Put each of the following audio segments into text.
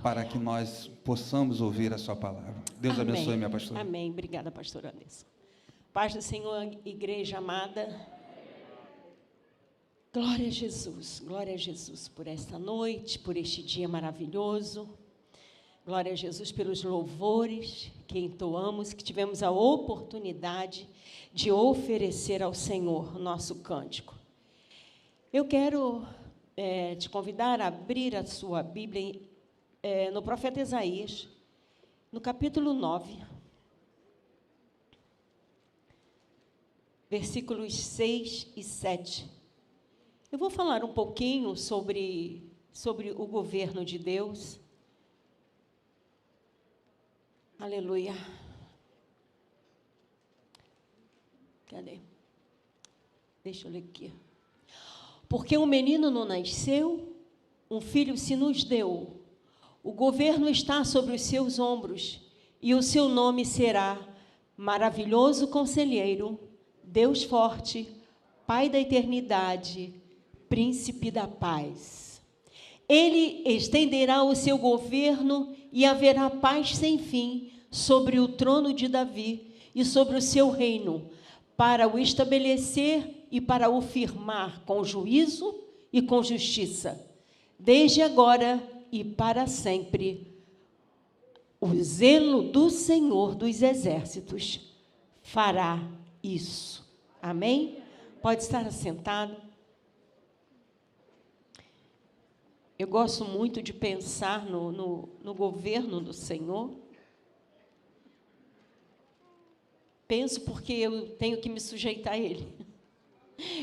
para que nós possamos ouvir a sua palavra. Deus Amém. abençoe, minha pastora. Amém. Obrigada, pastora Anessa. Paz do Senhor, igreja amada. Glória a Jesus por esta noite, por este dia maravilhoso. Glória a Jesus pelos louvores que entoamos, que tivemos a oportunidade de oferecer ao Senhor o nosso cântico. Eu quero te convidar a abrir a sua Bíblia no profeta Isaías, no capítulo 9, versículos 6 e 7. Eu vou falar um pouquinho sobre o governo de Deus. Aleluia. Cadê? Deixa eu ler aqui. Porque um menino nos nasceu, um filho se nos deu. O governo está sobre os seus ombros, e o seu nome será Maravilhoso Conselheiro, Deus Forte, Pai da Eternidade, Príncipe da Paz. Ele estenderá o seu governo e haverá paz sem fim sobre o trono de Davi e sobre o seu reino, para o estabelecer e para o firmar com juízo e com justiça, desde agora e para sempre. O zelo do Senhor dos Exércitos fará isso. Amém? Pode estar assentado. Eu gosto muito de pensar no governo do Senhor. Penso porque eu tenho que me sujeitar a Ele.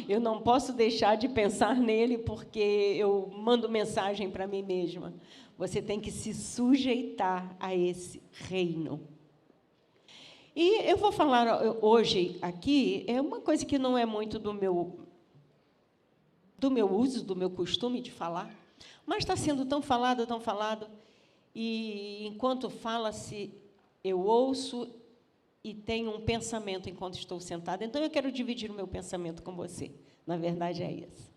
Eu não posso deixar de pensar nele porque eu mando mensagem para mim mesma. Você tem que se sujeitar a esse reino. E eu vou falar hoje aqui, é uma coisa que não é muito do meu uso, do meu costume de falar, mas está sendo tão falado, e enquanto fala-se, eu ouço e tenho um pensamento enquanto estou sentada. Então, eu quero dividir o meu pensamento com você. Na verdade, é isso.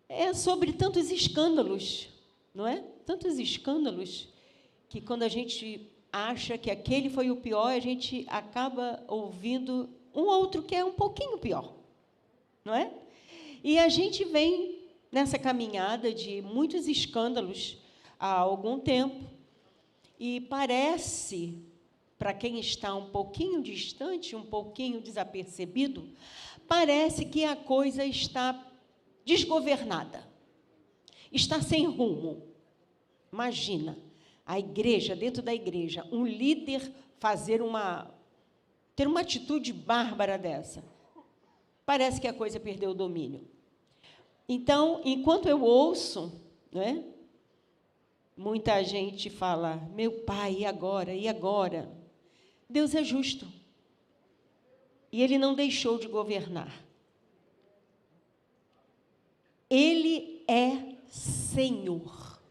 É sobre tantos escândalos, não é? Tantos escândalos que, quando a gente acha que aquele foi o pior, a gente acaba ouvindo um outro que é um pouquinho pior, não é? E a gente vem nessa caminhada de muitos escândalos há algum tempo, e parece, para quem está um pouquinho distante, um pouquinho desapercebido, parece que a coisa está desgovernada, está sem rumo. Imagina, a igreja, dentro da igreja, um líder ter uma atitude bárbara dessa. Parece que a coisa perdeu o domínio. Então, enquanto eu ouço, né, muita gente fala, meu pai, e agora? E agora? Deus é justo. E Ele não deixou de governar. Ele é Senhor.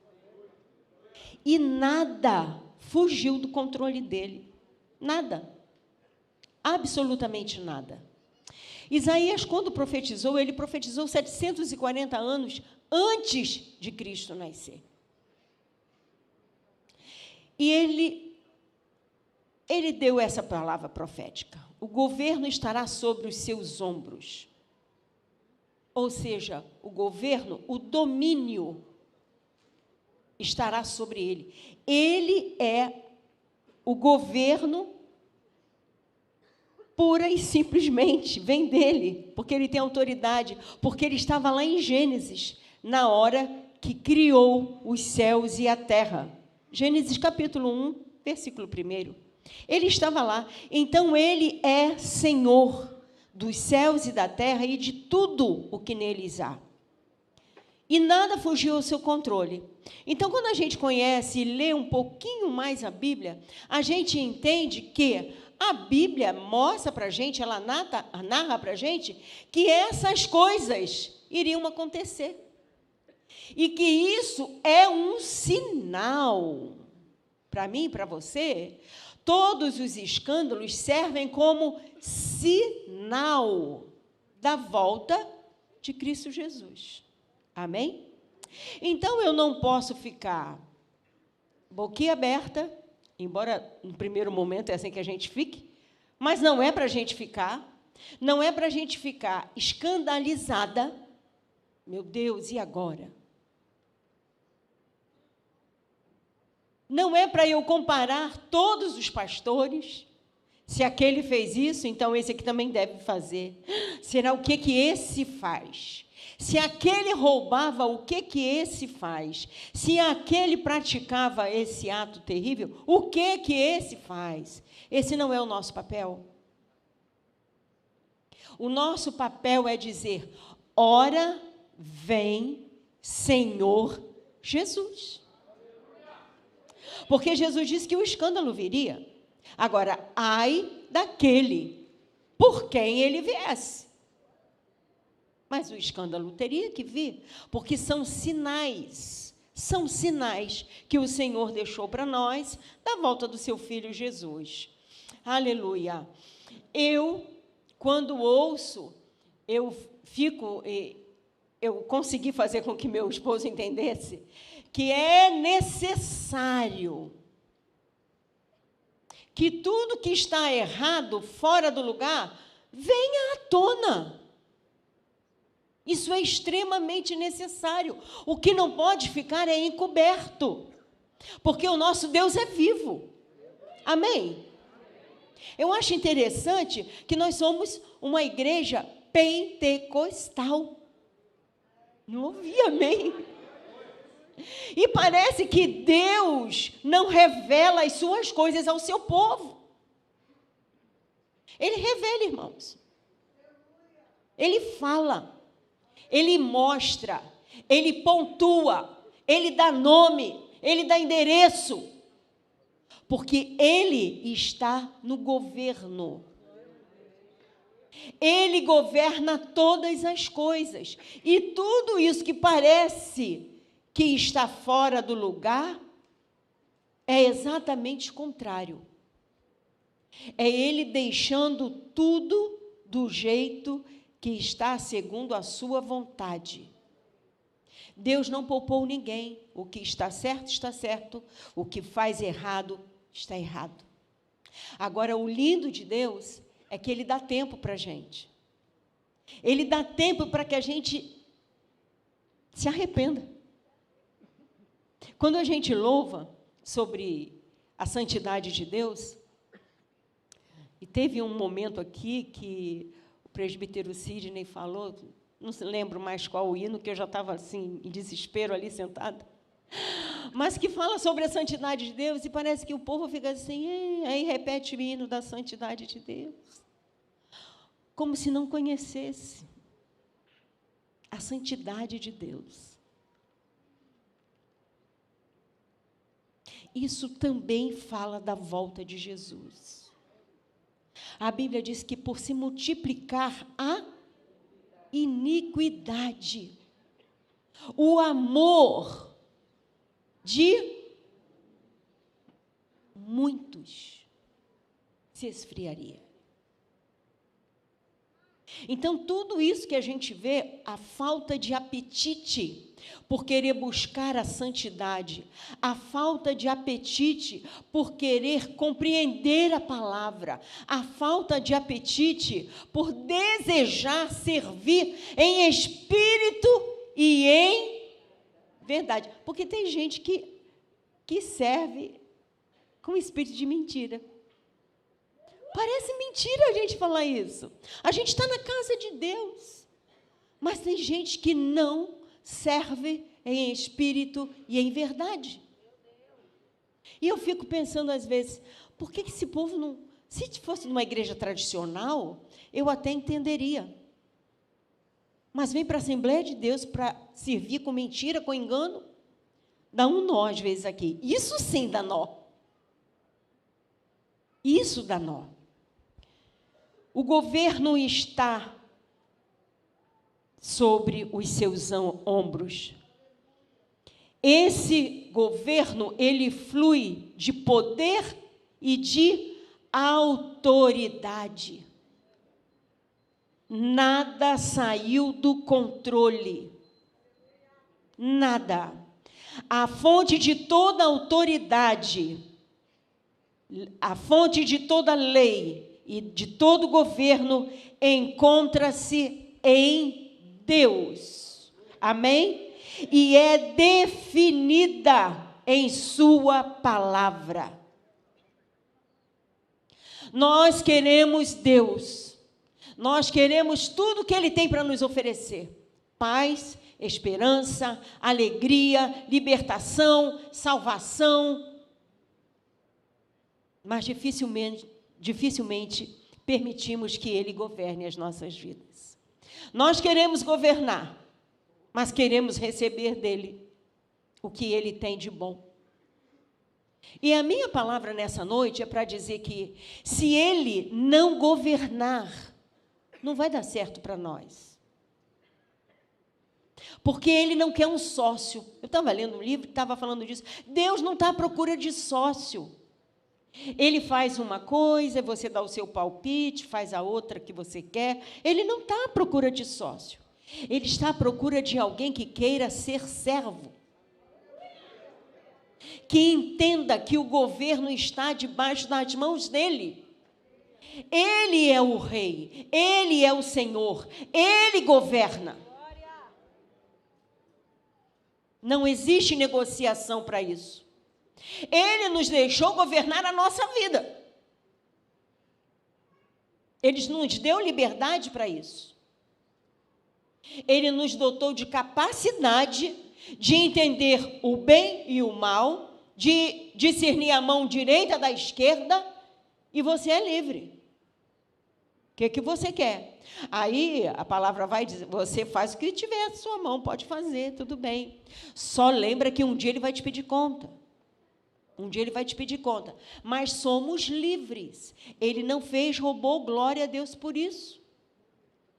E nada fugiu do controle dEle. Nada. Absolutamente nada. Isaías, quando profetizou, ele profetizou 740 anos antes de Cristo nascer. E ele deu essa palavra profética. O governo estará sobre os seus ombros. Ou seja, o governo, o domínio estará sobre ele. Ele é o governo pura e simplesmente, vem dele, porque ele tem autoridade, porque ele estava lá em Gênesis, na hora que criou os céus e a terra. Gênesis capítulo 1, versículo 1. Ele estava lá. Então, ele é Senhor dos céus e da terra e de tudo o que neles há. E nada fugiu ao seu controle. Então, quando a gente conhece e lê um pouquinho mais a Bíblia, a gente entende que a Bíblia mostra para a gente, ela narra para a gente, que essas coisas iriam acontecer. E que isso é um sinal. Para mim e para você, todos os escândalos servem como sinal da volta de Cristo Jesus. Amém? Então, eu não posso ficar boquiaberta, embora no primeiro momento é assim que a gente fique, mas não é para a gente ficar, não é para a gente ficar escandalizada. Meu Deus, e agora? Não é para eu comparar todos os pastores. Se aquele fez isso, então esse aqui também deve fazer. Será o que esse faz? Se aquele roubava, o que esse faz? Se aquele praticava esse ato terrível, o que esse faz? Esse não é o nosso papel. O nosso papel é dizer: ora vem, Senhor Jesus. Porque Jesus disse que o escândalo viria. Agora, ai daquele por quem ele viesse. Mas o escândalo teria que vir, porque são sinais que o Senhor deixou para nós da volta do seu Filho Jesus. Aleluia. Eu, quando ouço, eu consegui fazer com que meu esposo entendesse que é necessário que tudo que está errado, fora do lugar, venha à tona. Isso é extremamente necessário. O que não pode ficar é encoberto, porque o nosso Deus é vivo. Amém? Eu acho interessante que nós somos uma igreja pentecostal. Não ouvi amém? E parece que Deus não revela as suas coisas ao seu povo. Ele revela, irmãos. Ele fala. Ele mostra. Ele pontua. Ele dá nome. Ele dá endereço. Porque Ele está no governo. Ele governa todas as coisas. E tudo isso que parece que está fora do lugar, é exatamente o contrário. É Ele deixando tudo do jeito que está segundo a sua vontade. Deus não poupou ninguém. O que está certo, o que faz errado, está errado. Agora, o lindo de Deus é que Ele dá tempo para a gente. Ele dá tempo para que a gente se arrependa. Quando a gente louva sobre a santidade de Deus, e teve um momento aqui que o presbítero Sidney falou, não se lembro mais qual o hino, que eu já estava assim, em desespero ali sentada, mas que fala sobre a santidade de Deus, e parece que o povo fica assim, aí repete o hino da santidade de Deus, como se não conhecesse a santidade de Deus. Isso também fala da volta de Jesus. A Bíblia diz que por se multiplicar a iniquidade, o amor de muitos se esfriaria. Então, tudo isso que a gente vê, a falta de apetite por querer buscar a santidade, a falta de apetite por querer compreender a palavra, a falta de apetite por desejar servir em espírito e em verdade. Porque tem gente que serve com espírito de mentira. Parece mentira a gente falar isso. A gente está na casa de Deus, mas tem gente que não serve em espírito e em verdade. E eu fico pensando às vezes, por que esse povo não... Se fosse numa igreja tradicional, eu até entenderia. Mas vem para a Assembleia de Deus para servir com mentira, com engano, dá um nó às vezes aqui. Isso sim dá nó. Isso dá nó. O governo está sobre os seus ombros. Esse governo, ele flui de poder e de autoridade. Nada saiu do controle. Nada. a fonte de toda autoridade, a fonte de toda lei e de todo governo encontra-se em Deus. Amém? E é definida em sua palavra. Nós queremos Deus. Nós queremos tudo que Ele tem para nos oferecer. Paz, esperança, alegria, libertação, salvação. Mas dificilmente permitimos que Ele governe as nossas vidas. Nós queremos governar, mas queremos receber dEle o que Ele tem de bom. E a minha palavra nessa noite é para dizer que, se Ele não governar, não vai dar certo para nós. Porque Ele não quer um sócio. Eu estava lendo um livro que estava falando disso. Deus não está à procura de sócio. Ele faz uma coisa, você dá o seu palpite, faz a outra que você quer. Ele não está à procura de sócio. Ele está à procura de alguém que queira ser servo. Que entenda que o governo está debaixo das mãos dele. Ele é o rei, Ele é o Senhor, Ele governa. Não existe negociação para isso. Ele nos deixou governar a nossa vida. Ele nos deu liberdade para isso. Ele nos dotou de capacidade de entender o bem e o mal, de discernir a mão direita da esquerda, e você é livre. O que você quer? Aí a palavra vai dizer, você faz o que tiver à sua mão, pode fazer, tudo bem. Só lembra que um dia Ele vai te pedir conta. Um dia Ele vai te pedir conta. Mas somos livres. Ele não fez, roubou, glória a Deus por isso.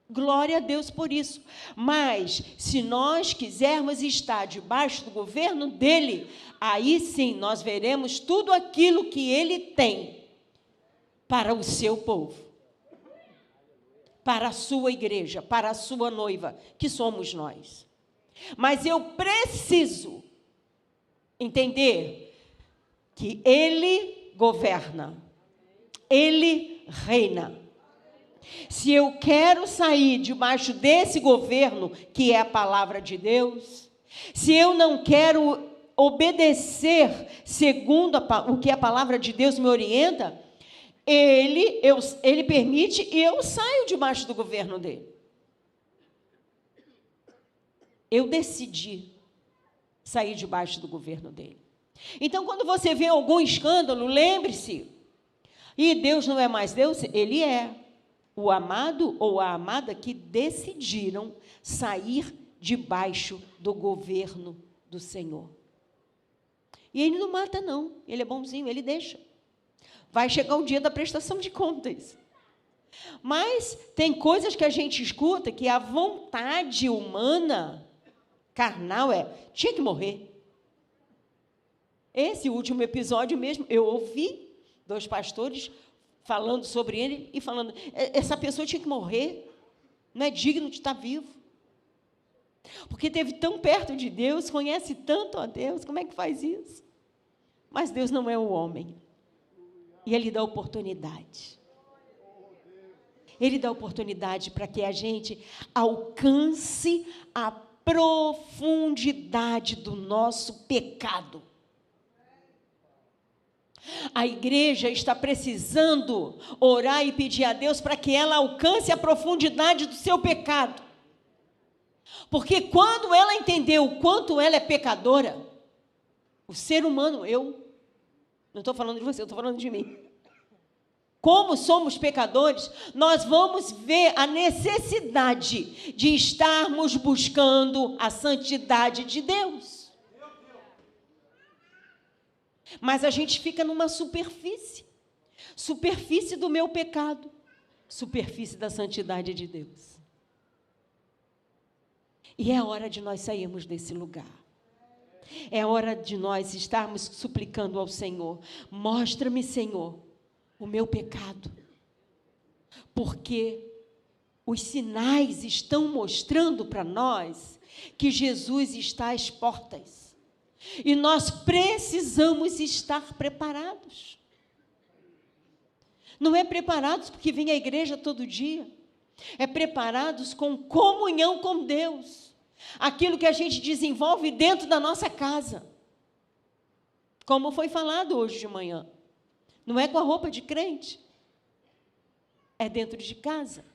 Glória a Deus por isso. Mas, se nós quisermos estar debaixo do governo dEle, aí sim nós veremos tudo aquilo que Ele tem para o seu povo. Para a sua igreja, para a sua noiva, que somos nós. Mas eu preciso entender que Ele governa, Ele reina. Se eu quero sair debaixo desse governo, que é a palavra de Deus, se eu não quero obedecer segundo o que a palavra de Deus me orienta, Ele permite e eu saio debaixo do governo dele. Eu decidi sair debaixo do governo dele. Então, quando você vê algum escândalo, lembre-se, e Deus não é mais Deus, Ele é o amado ou a amada que decidiram sair debaixo do governo do Senhor. E Ele não mata, não. Ele é bonzinho, Ele deixa. Vai chegar o dia da prestação de contas. Mas tem coisas que a gente escuta que a vontade humana, carnal, tinha que morrer. Esse último episódio mesmo, eu ouvi 2 pastores falando sobre ele e falando, essa pessoa tinha que morrer, não é digno de estar vivo. Porque esteve tão perto de Deus, conhece tanto a Deus, como é que faz isso? Mas Deus não é o homem. E Ele dá oportunidade. Ele dá oportunidade para que a gente alcance a profundidade do nosso pecado. A igreja está precisando orar e pedir a Deus para que ela alcance a profundidade do seu pecado. Porque quando ela entendeu o quanto ela é pecadora, o ser humano, não estou falando de você, eu estou falando de mim. Como somos pecadores, nós vamos ver a necessidade de estarmos buscando a santidade de Deus. Mas a gente fica numa superfície do meu pecado, superfície da santidade de Deus. E é hora de nós sairmos desse lugar. É hora de nós estarmos suplicando ao Senhor, mostra-me, Senhor, o meu pecado, porque os sinais estão mostrando para nós que Jesus está às portas. E nós precisamos estar preparados. Não é preparados porque vem à igreja todo dia. É preparados com comunhão com Deus. Aquilo que a gente desenvolve dentro da nossa casa. Como foi falado hoje de manhã. Não é com a roupa de crente. É dentro de casa.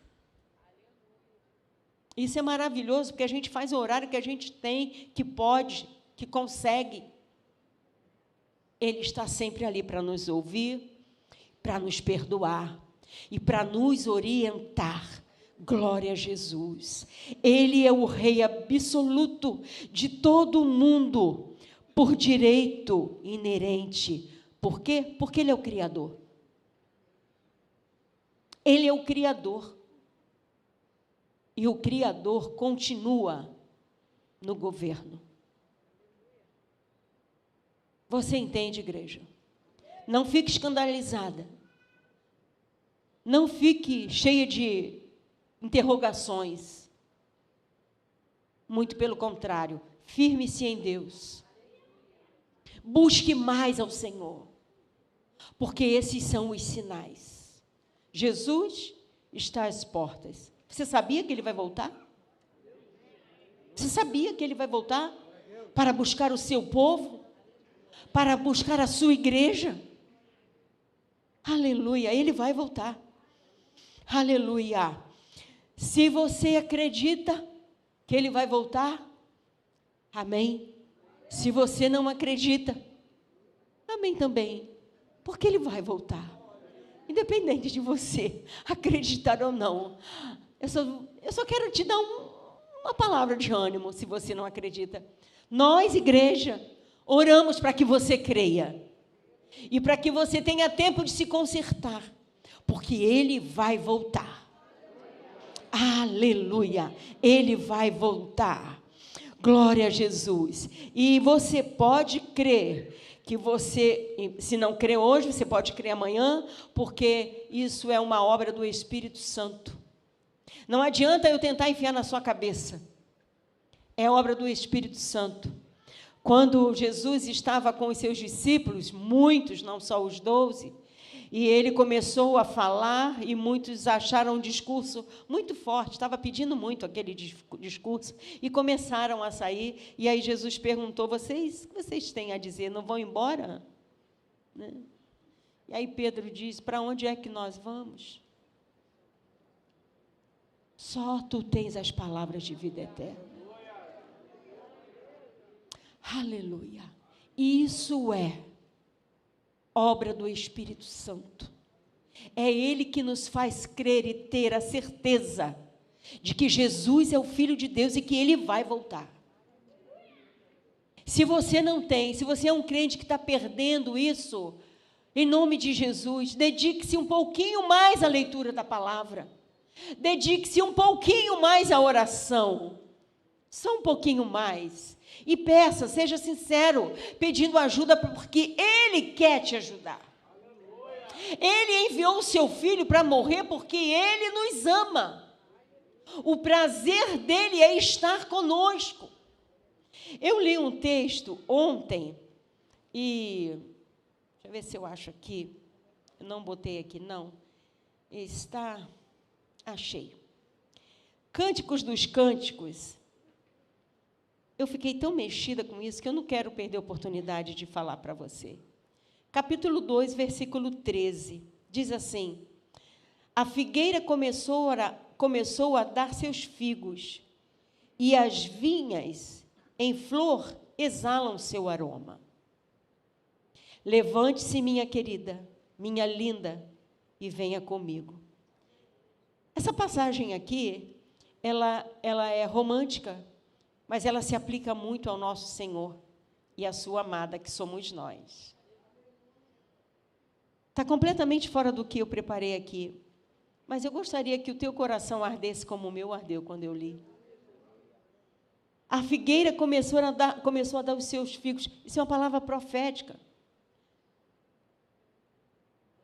Isso é maravilhoso, porque a gente faz o horário que a gente tem, que pode, que consegue. Ele está sempre ali para nos ouvir, para nos perdoar e para nos orientar. Glória a Jesus. Ele é o Rei absoluto de todo o mundo, por direito inerente. Por quê? Porque Ele é o Criador. Ele é o Criador. E o Criador continua no governo. Você entende, igreja? Não fique escandalizada. Não fique cheia de interrogações. Muito pelo contrário, firme-se em Deus. Busque mais ao Senhor, porque esses são os sinais. Jesus está às portas. Você sabia que Ele vai voltar? Você sabia que Ele vai voltar para buscar o seu povo? Para buscar a sua igreja? Aleluia, Ele vai voltar. Aleluia. Se você acredita que Ele vai voltar, amém. Se você não acredita, amém também, porque Ele vai voltar. Independente de você acreditar ou não. Eu só quero te dar uma palavra de ânimo, se você não acredita. Nós, igreja, oramos para que você creia. E para que você tenha tempo de se consertar. Porque Ele vai voltar. Aleluia! Ele vai voltar. Glória a Jesus. E você pode crer que você, se não crê hoje, você pode crer amanhã, porque isso é uma obra do Espírito Santo. Não adianta eu tentar enfiar na sua cabeça. É obra do Espírito Santo. Quando Jesus estava com os seus discípulos, muitos, não só os 12, e ele começou a falar, e muitos acharam um discurso muito forte, estava pedindo muito aquele discurso, e começaram a sair, e aí Jesus perguntou, o que vocês têm a dizer, não vão embora? Né? E aí Pedro diz, para onde é que nós vamos? Só tu tens as palavras de vida eterna. Aleluia. Isso é obra do Espírito Santo. É Ele que nos faz crer e ter a certeza de que Jesus é o Filho de Deus e que Ele vai voltar. Se você não tem, se você é um crente que está perdendo isso, em nome de Jesus, dedique-se um pouquinho mais à leitura da palavra. Dedique-se um pouquinho mais à oração. Só um pouquinho mais. E peça, seja sincero, pedindo ajuda, porque Ele quer te ajudar. Ele enviou o seu Filho para morrer porque Ele nos ama. O prazer dEle é estar conosco. Eu li um texto ontem, e deixa eu ver se eu acho aqui, eu não botei aqui não, achei. Cânticos dos Cânticos. Eu fiquei tão mexida com isso que eu não quero perder a oportunidade de falar para você. Capítulo 2, versículo 13, diz assim, a figueira começou a dar seus figos, e as vinhas em flor exalam seu aroma. Levante-se, minha querida, minha linda, e venha comigo. Essa passagem aqui, ela é romântica, mas ela se aplica muito ao nosso Senhor e à sua amada, que somos nós. Está completamente fora do que eu preparei aqui, mas eu gostaria que o teu coração ardesse como o meu ardeu quando eu li. A figueira começou a dar os seus figos. Isso é uma palavra profética.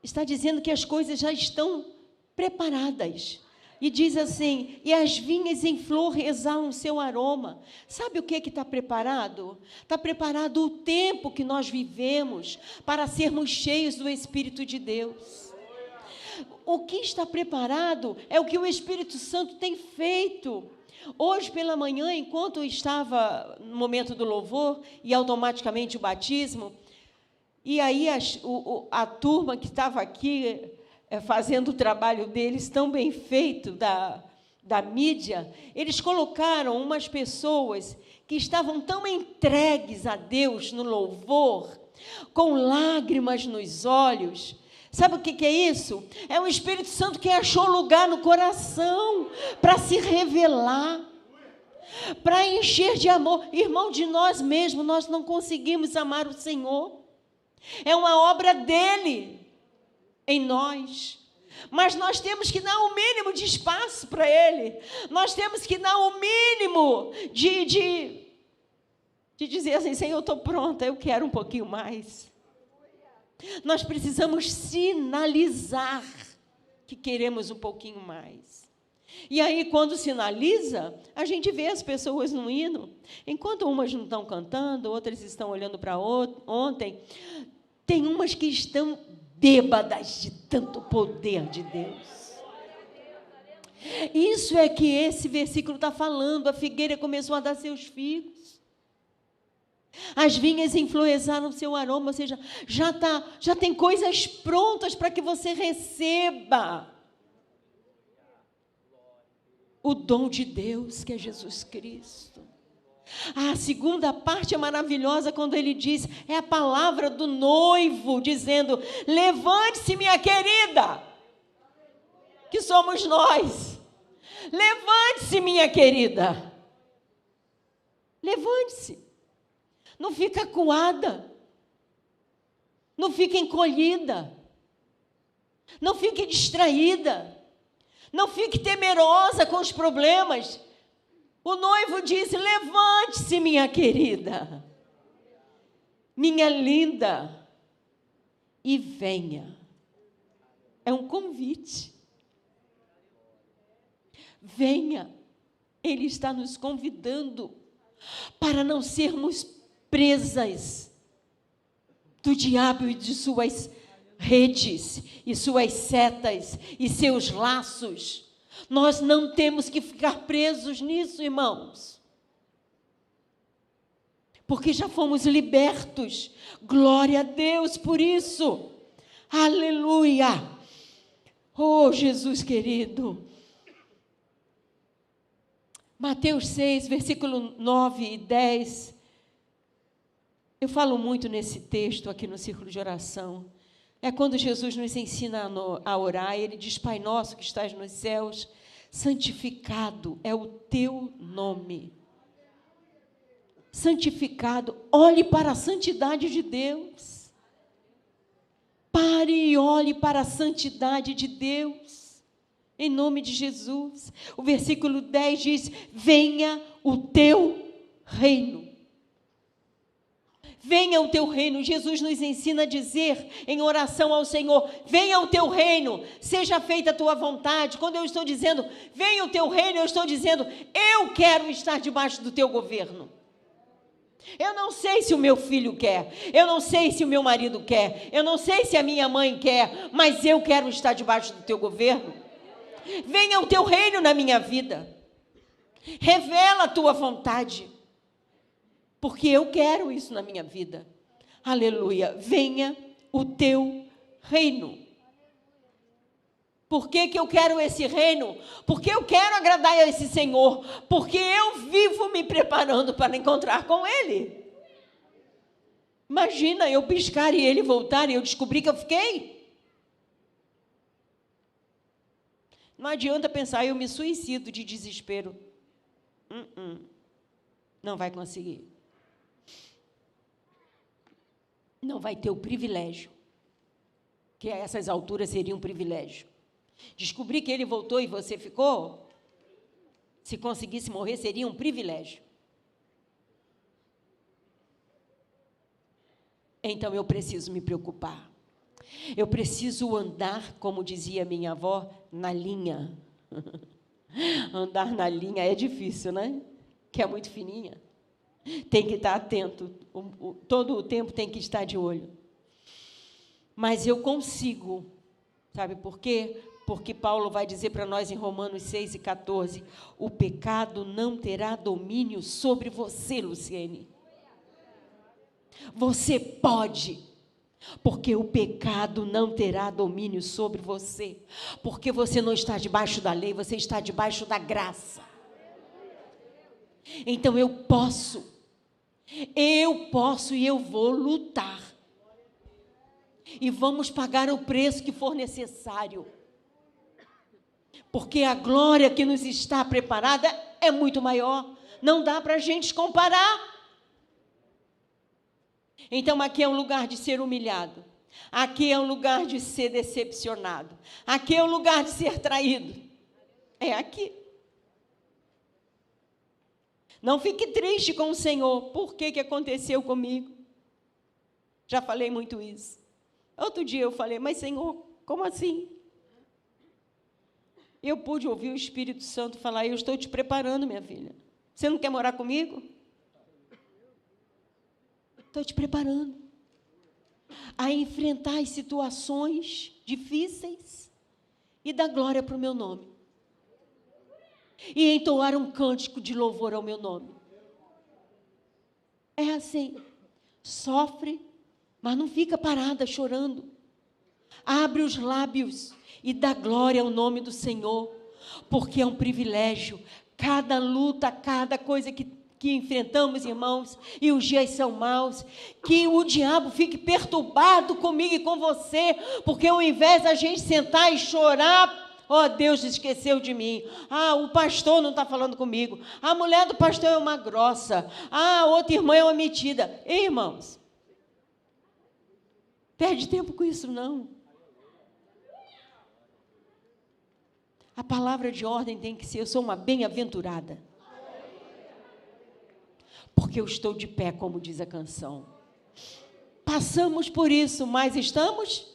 Está dizendo que as coisas já estão preparadas, E diz assim: e as vinhas em flor exalam seu aroma. Sabe o que está preparado? Está preparado o tempo que nós vivemos para sermos cheios do Espírito de Deus. O que está preparado é o que o Espírito Santo tem feito. Hoje pela manhã, enquanto eu estava no momento do louvor e automaticamente o batismo, e aí a turma que estava aqui fazendo o trabalho deles tão bem feito da mídia, eles colocaram umas pessoas que estavam tão entregues a Deus no louvor, com lágrimas nos olhos. Sabe o que é isso? É o Espírito Santo que achou lugar no coração para se revelar, para encher de amor. Irmão, de nós mesmos, nós não conseguimos amar o Senhor. É uma obra dele em nós. Mas nós temos que dar o mínimo de espaço para ele. Nós temos que dar o mínimo de dizer assim: Senhor, eu estou pronta, eu quero um pouquinho mais. Nós precisamos sinalizar que queremos um pouquinho mais. E aí, quando sinaliza, a gente vê as pessoas no hino. Enquanto umas não estão cantando, outras estão olhando para ontem, tem umas que estão bêbadas de tanto poder de Deus. Isso é que esse versículo está falando. A figueira começou a dar seus figos. As vinhas influenciaram seu aroma, ou seja, já tem coisas prontas para que você receba o dom de Deus, que é Jesus Cristo. A segunda parte é maravilhosa quando ele diz, é a palavra do noivo, dizendo: levante-se, minha querida, que somos nós. Levante-se, minha querida. Levante-se. Não fica acuada, não fique encolhida, não fique distraída, não fique temerosa com os problemas. O noivo diz: levante-se, minha querida, minha linda, e venha. É um convite. Venha, ele está nos convidando para não sermos presas do diabo e de suas redes, e suas setas, e seus laços. Nós não temos que ficar presos nisso, irmãos, porque já fomos libertos. Glória a Deus por isso. Aleluia. Oh, Jesus querido. Mateus 6, versículo 9 e 10. Eu falo muito nesse texto aqui no círculo de oração. É quando Jesus nos ensina a orar. Ele diz: Pai nosso que estás nos céus, santificado é o teu nome. Santificado. Olhe para a santidade de Deus. Pare e olhe para a santidade de Deus. Em nome de Jesus. O versículo 10 diz: venha o teu reino. Venha o teu reino. Jesus nos ensina a dizer em oração ao Senhor: venha o teu reino, seja feita a tua vontade. Quando eu estou dizendo venha o teu reino, eu estou dizendo: eu quero estar debaixo do teu governo. Eu não sei se o meu filho quer, eu não sei se o meu marido quer, eu não sei se a minha mãe quer, mas eu quero estar debaixo do teu governo. Venha o teu reino na minha vida. Revela a tua vontade, porque eu quero isso na minha vida. Aleluia. Venha o teu reino. Por que eu quero esse reino? Porque eu quero agradar a esse Senhor. Porque eu vivo me preparando para encontrar com Ele. Imagina eu piscar e Ele voltar e eu descobrir que eu fiquei. Não adianta pensar: eu me suicido de desespero. Não vai conseguir. Não vai ter o privilégio, que a essas alturas seria um privilégio. Descobrir que ele voltou e você ficou, se conseguisse morrer, seria um privilégio. Então eu preciso me preocupar. Eu preciso andar, como dizia minha avó, na linha. Andar na linha é difícil, né? Que é muito fininha. Tem que estar atento, todo o tempo tem que estar de olho. Mas eu consigo, sabe por quê? Porque Paulo vai dizer para nós em Romanos 6:14, o pecado não terá domínio sobre você, Luciene. Você pode, porque o pecado não terá domínio sobre você, porque você não está debaixo da lei, você está debaixo da graça. Então eu posso e eu vou lutar. E vamos pagar o preço que for necessário. Porque a glória que nos está preparada é muito maior. Não dá para a gente comparar. Então aqui é um lugar de ser humilhado. Aqui é um lugar de ser decepcionado. Aqui é um lugar de ser traído. É aqui. Não fique triste com o Senhor. Por que aconteceu comigo? Já falei muito isso. Outro dia eu falei, mas Senhor, como assim? Eu pude ouvir o Espírito Santo falar, eu estou te preparando, minha filha. Você não quer morar comigo? Estou te preparando a enfrentar as situações difíceis e dar glória para o meu nome. E entoar um cântico de louvor ao meu nome. É assim, sofre, mas não fica parada chorando. Abre os lábios e dá glória ao nome do Senhor, porque é um privilégio. Cada luta, cada coisa que enfrentamos, irmãos, e os dias são maus, que o diabo fique perturbado comigo e com você, porque ao invés da gente sentar e chorar, Deus esqueceu de mim. O pastor não está falando comigo. A mulher do pastor é uma grossa. Outra irmã é uma metida. Ei, irmãos, perde tempo com isso, não. A palavra de ordem tem que ser, eu sou uma bem-aventurada. Porque eu estou de pé, como diz a canção. Passamos por isso, mas estamos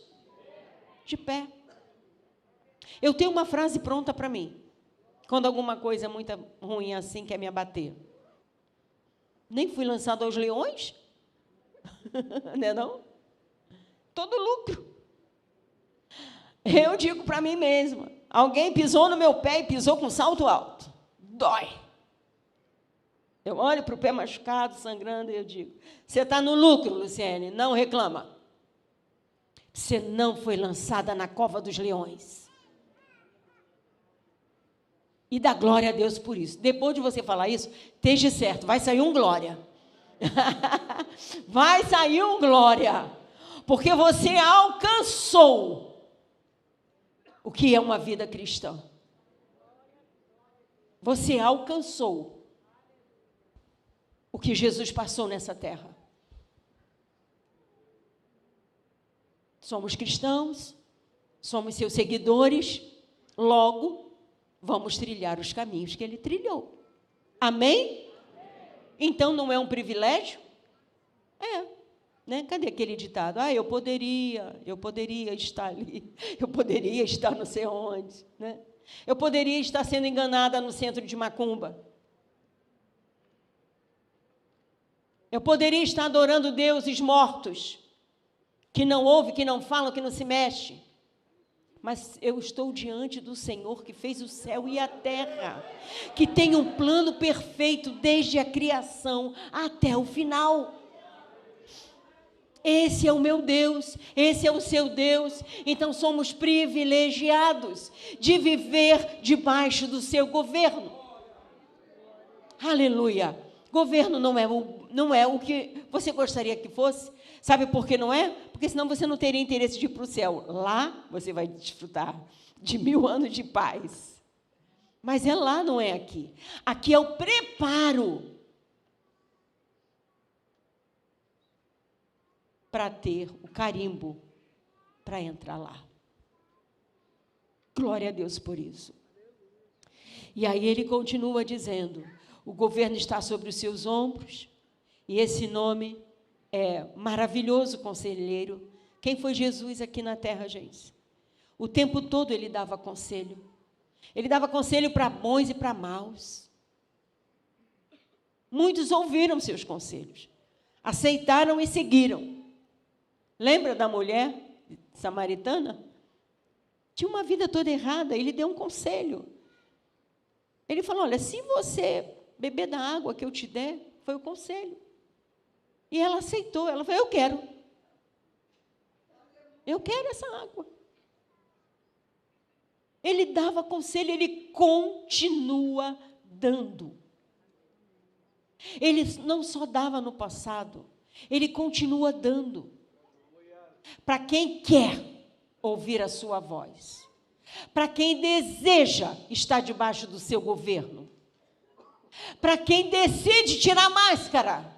de pé. Eu tenho uma frase pronta para mim. Quando alguma coisa muito ruim assim quer me abater. Nem fui lançado aos leões. Não é não? Todo lucro. Eu digo para mim mesma, alguém pisou no meu pé e pisou com salto alto. Dói. Eu olho para o pé machucado, sangrando, e eu digo, você está no lucro, Luciene, não reclama. Você não foi lançada na cova dos leões. E dá glória a Deus por isso. Depois de você falar isso, esteja certo, vai sair um glória. Vai sair um glória. Porque você alcançou o que é uma vida cristã. Você alcançou o que Jesus passou nessa terra. Somos cristãos, somos seus seguidores, logo vamos trilhar os caminhos que ele trilhou. Amém? Então não é um privilégio? Né? Cadê aquele ditado? Eu poderia estar ali, eu poderia estar não sei onde, né? Eu poderia estar sendo enganada no centro de macumba. Eu poderia estar adorando deuses mortos, que não ouvem, que não falam, que não se mexem. Mas eu estou diante do Senhor que fez o céu e a terra, que tem um plano perfeito desde a criação até o final. Esse é o meu Deus, esse é o seu Deus. Então somos privilegiados de viver debaixo do seu governo. Aleluia. Governo não é o que você gostaria que fosse. Sabe por que não é? Porque senão você não teria interesse de ir para o céu. Lá você vai desfrutar de 1000 anos de paz. Mas é lá, não é aqui. Aqui é o preparo para ter o carimbo para entrar lá. Glória a Deus por isso. E aí ele continua dizendo, o governo está sobre os seus ombros, e esse nome é maravilhoso conselheiro. Quem foi Jesus aqui na terra, gente? O tempo todo ele dava conselho. Ele dava conselho para bons e para maus. Muitos ouviram seus conselhos, aceitaram e seguiram. Lembra da mulher samaritana? Tinha uma vida toda errada, ele deu um conselho. Ele falou, olha, se você beber da água que eu te der, foi o conselho. E ela aceitou, ela falou, eu quero essa água. Ele dava conselho, ele continua dando. Ele não só dava no passado, ele continua dando. Para quem quer ouvir a sua voz. Para quem deseja estar debaixo do seu governo. Para quem decide tirar a máscara.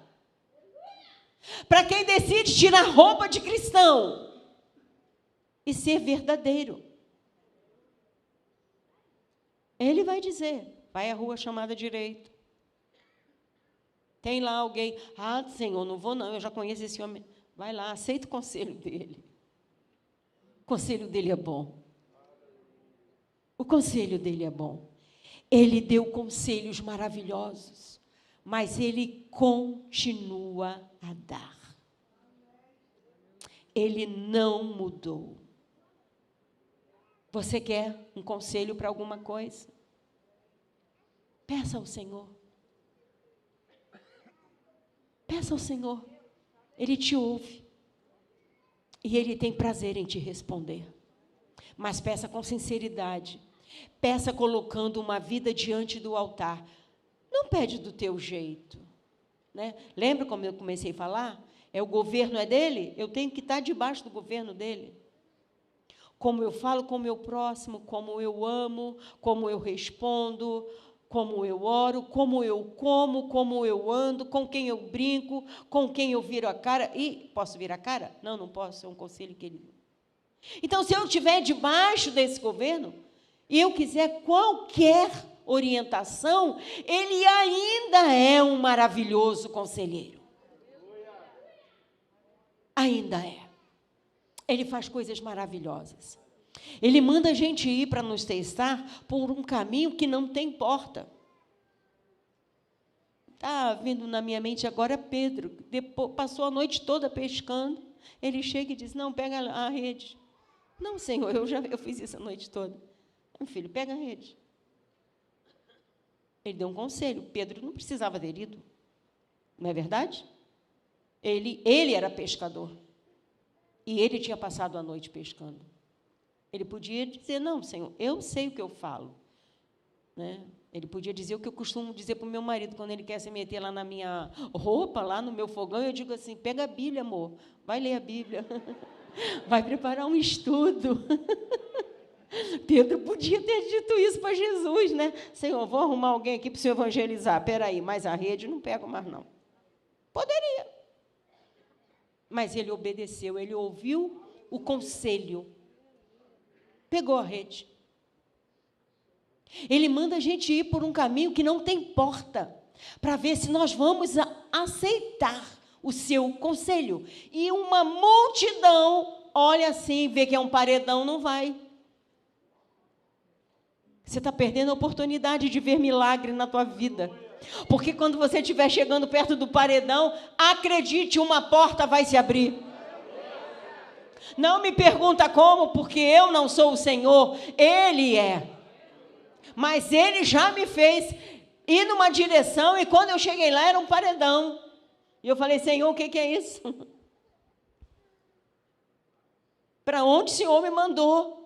Para quem decide tirar a roupa de cristão. E ser verdadeiro. Ele vai dizer, vai à rua chamada direito. Tem lá alguém, Senhor, não vou não, eu já conheço esse homem. Vai lá, aceita o conselho dele. O conselho dele é bom. O conselho dele é bom. Ele deu conselhos maravilhosos, mas ele continua a dar. Ele não mudou. Você quer um conselho para alguma coisa? Peça ao Senhor. Peça ao Senhor. Ele te ouve. E Ele tem prazer em te responder. Mas peça com sinceridade. Peça colocando uma vida diante do altar. Não pede do teu jeito. Né? Lembra como eu comecei a falar? O governo é dele? Eu tenho que estar debaixo do governo dele. Como eu falo com o meu próximo, como eu amo, como eu respondo, como eu oro, como eu como eu ando, com quem eu brinco, com quem eu viro a cara. E posso virar a cara? Não, não posso, é um conselho que ele deu. Então, se eu estiver debaixo desse governo, e eu quiser qualquer orientação, ele ainda é um maravilhoso conselheiro. Ainda é. Ele faz coisas maravilhosas. Ele manda a gente ir para nos testar por um caminho que não tem porta. Está vindo na minha mente agora Pedro. Depois, passou a noite toda pescando. Ele chega e diz, não, pega a rede. Não, Senhor, eu fiz isso a noite toda. Meu filho, pega a rede. Ele deu um conselho. Pedro não precisava ter ido. Não é verdade? Ele era pescador. E ele tinha passado a noite pescando. Ele podia dizer, não, Senhor, eu sei o que eu falo. Né? Ele podia dizer o que eu costumo dizer para o meu marido, quando ele quer se meter lá na minha roupa, lá no meu fogão, eu digo assim, pega a Bíblia, amor, vai ler a Bíblia, vai preparar um estudo. Pedro podia ter dito isso para Jesus, né? Senhor, vou arrumar alguém aqui para o senhor evangelizar. Peraí, mas a rede não pego mais, não. Poderia. Mas ele obedeceu, ele ouviu o conselho. Pegou a rede. Ele manda a gente ir por um caminho que não tem porta, para ver se nós vamos aceitar o seu conselho. E uma multidão olha assim, vê que é um paredão, não vai. Você está perdendo a oportunidade de ver milagre na tua vida. Porque quando você estiver chegando perto do paredão, acredite, uma porta vai se abrir. Não me pergunta como, porque eu não sou o Senhor, Ele é. Mas Ele já me fez ir numa direção, e quando eu cheguei lá era um paredão. E eu falei, Senhor, o que é isso? Para onde o Senhor me mandou?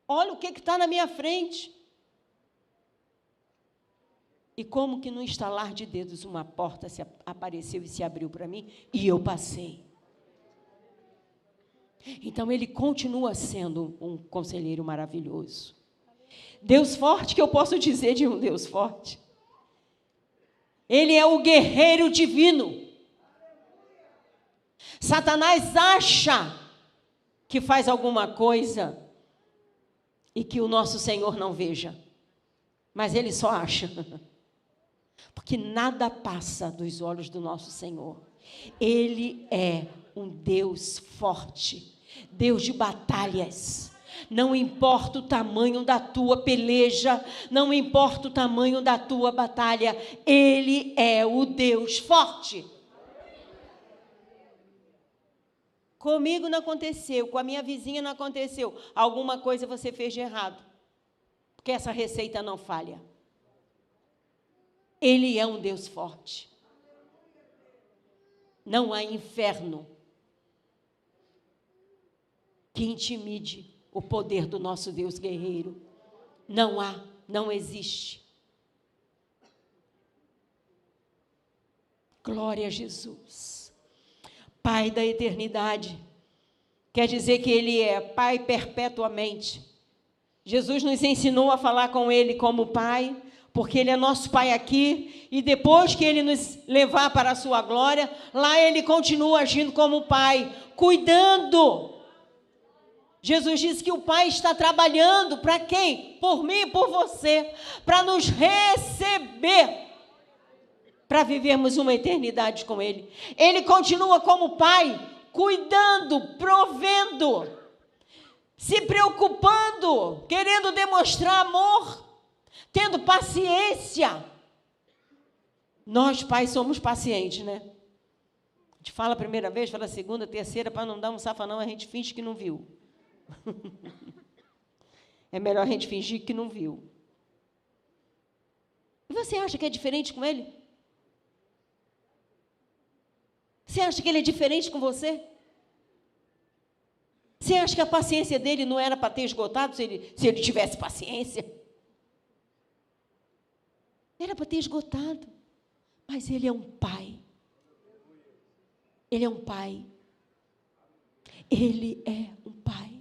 Olha o que está na minha frente. E como que no estalar de dedos uma porta apareceu e se abriu para mim, e eu passei. Então, ele continua sendo um conselheiro maravilhoso. Deus forte, que eu posso dizer de um Deus forte? Ele é o guerreiro divino. Satanás acha que faz alguma coisa e que o nosso Senhor não veja. Mas ele só acha. Porque nada passa dos olhos do nosso Senhor. Ele é um Deus forte, Deus de batalhas. Não importa o tamanho da tua peleja, não importa o tamanho da tua batalha, Ele é o Deus forte. Comigo não aconteceu, com a minha vizinha não aconteceu. Alguma coisa você fez de errado, porque essa receita não falha. Ele é um Deus forte. Não há inferno que intimide o poder do nosso Deus guerreiro. Não há, não existe. Glória a Jesus. Pai da eternidade. Quer dizer que Ele é Pai perpetuamente. Jesus nos ensinou a falar com Ele como Pai, porque Ele é nosso Pai aqui, e depois que Ele nos levar para a sua glória, lá Ele continua agindo como Pai, cuidando. Jesus disse que o Pai está trabalhando para quem? Por mim e por você, para nos receber, para vivermos uma eternidade com Ele. Ele continua como Pai, cuidando, provendo, se preocupando, querendo demonstrar amor, tendo paciência. Nós, pais, somos pacientes, né? A gente fala a primeira vez, fala a segunda, terceira, para não dar um safanão, a gente finge que não viu. É melhor a gente fingir que não viu. E você acha que é diferente com ele? Você acha que ele é diferente com você? Você acha que a paciência dele não era para ter esgotado se ele tivesse paciência? Era para ter esgotado. Mas Ele é um Pai. Ele é um Pai. Ele é um Pai.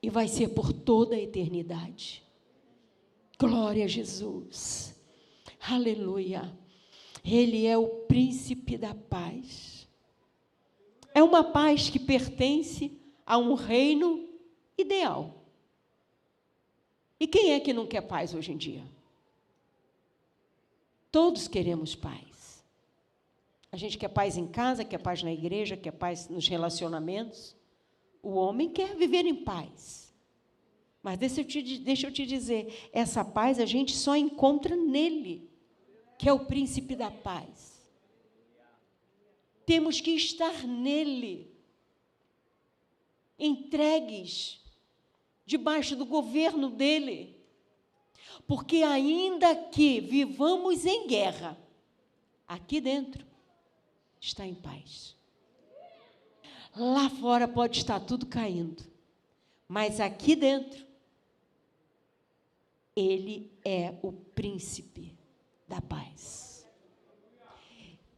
E vai ser por toda a eternidade. Glória a Jesus. Aleluia. Ele é o príncipe da paz. É uma paz que pertence a um reino ideal. E quem é que não quer paz hoje em dia? Todos queremos paz. A gente quer paz em casa, quer paz na igreja, quer paz nos relacionamentos. O homem quer viver em paz. Mas deixa eu te dizer, essa paz a gente só encontra nele, que é o príncipe da paz. Temos que estar nele, entregues, debaixo do governo dele. Porque ainda que vivamos em guerra, aqui dentro está em paz. Lá fora pode estar tudo caindo, mas aqui dentro, Ele é o príncipe da paz.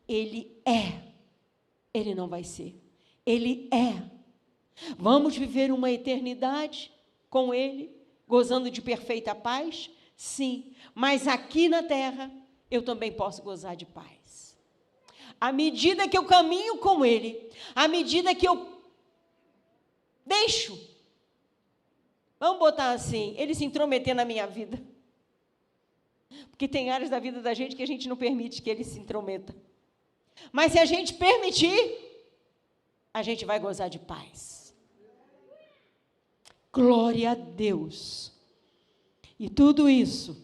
Ele é, Ele não vai ser, Ele é. Vamos viver uma eternidade com Ele, gozando de perfeita paz? Sim, mas aqui na terra, eu também posso gozar de paz. À medida que eu caminho com Ele, à medida que eu deixo, vamos botar assim, Ele se intrometer na minha vida. Porque tem áreas da vida da gente que a gente não permite que Ele se intrometa. Mas se a gente permitir, a gente vai gozar de paz. Glória a Deus. E tudo isso,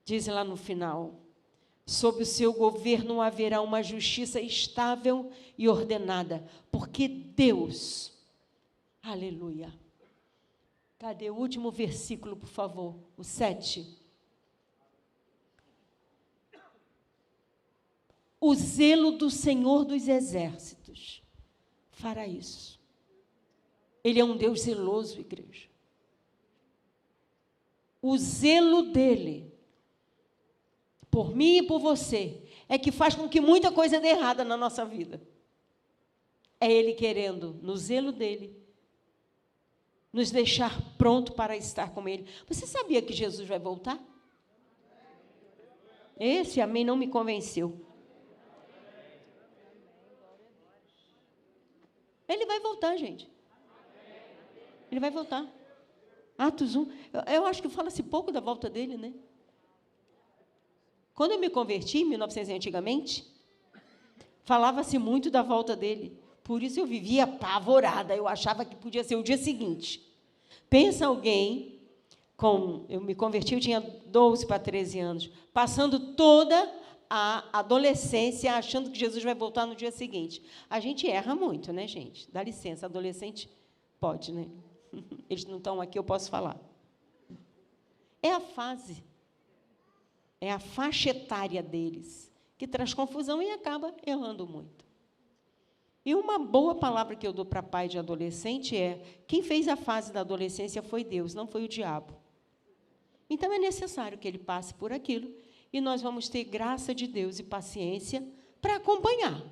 diz lá no final, sob o seu governo haverá uma justiça estável e ordenada, porque Deus, aleluia. Cadê o último versículo, por favor? O 7. O zelo do Senhor dos Exércitos fará isso. Ele é um Deus zeloso, igreja. O zelo dele, por mim e por você, é que faz com que muita coisa dê errada na nossa vida. É Ele querendo, no zelo dele, nos deixar pronto para estar com Ele. Você sabia que Jesus vai voltar? Esse amém não me convenceu. Ele vai voltar, gente. Ele vai voltar. Atos 1. Eu acho que fala-se pouco da volta dele, né? Quando eu me converti, em 1900 antigamente, falava-se muito da volta dele. Por isso eu vivia apavorada, eu achava que podia ser o dia seguinte. Pensa alguém, eu me converti, eu tinha 12 para 13 anos, passando toda a adolescência achando que Jesus vai voltar no dia seguinte. A gente erra muito, né, gente? Dá licença, adolescente pode, né? Eles não estão aqui, eu posso falar. É a fase, é a faixa etária deles, que traz confusão e acaba errando muito. E uma boa palavra que eu dou para pai de adolescente é: quem fez a fase da adolescência foi Deus, não foi o diabo. Então, é necessário que ele passe por aquilo, e nós vamos ter graça de Deus e paciência para acompanhar,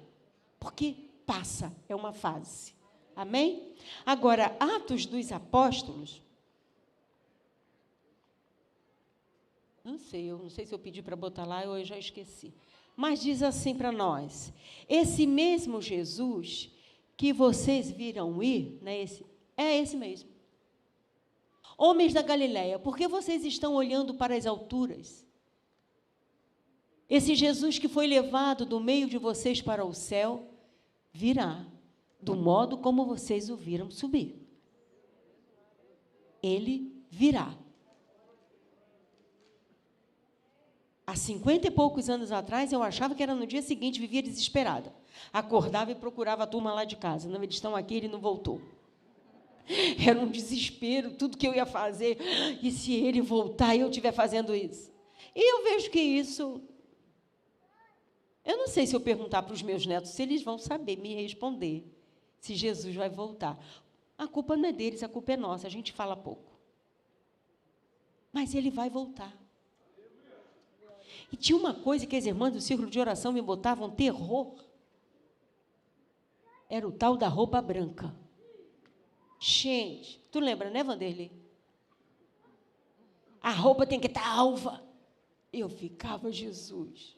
porque passa, é uma fase. Amém? Agora, Atos dos Apóstolos, eu não sei se eu pedi para botar lá ou eu já esqueci, mas diz assim para nós: esse mesmo Jesus que vocês viram ir, né, é esse mesmo. Homens da Galileia, por que vocês estão olhando para as alturas? Esse Jesus que foi levado do meio de vocês para o céu, virá do modo como vocês o viram subir. Ele virá. Há 50 e poucos anos atrás, eu achava que era no dia seguinte, vivia desesperada. Acordava e procurava a turma lá de casa. Não, eles estão aqui, ele não voltou. Era um desespero, tudo que eu ia fazer. E se ele voltar e eu estiver fazendo isso? E eu vejo que isso... Eu não sei se eu perguntar para os meus netos, se eles vão saber me responder, se Jesus vai voltar. A culpa não é deles, a culpa é nossa, a gente fala pouco. Mas ele vai voltar. E tinha uma coisa que as irmãs do círculo de oração me botavam terror. Era o tal da roupa branca. Gente, tu lembra, né, Vanderlei? A roupa tem que estar alva. Eu ficava, Jesus.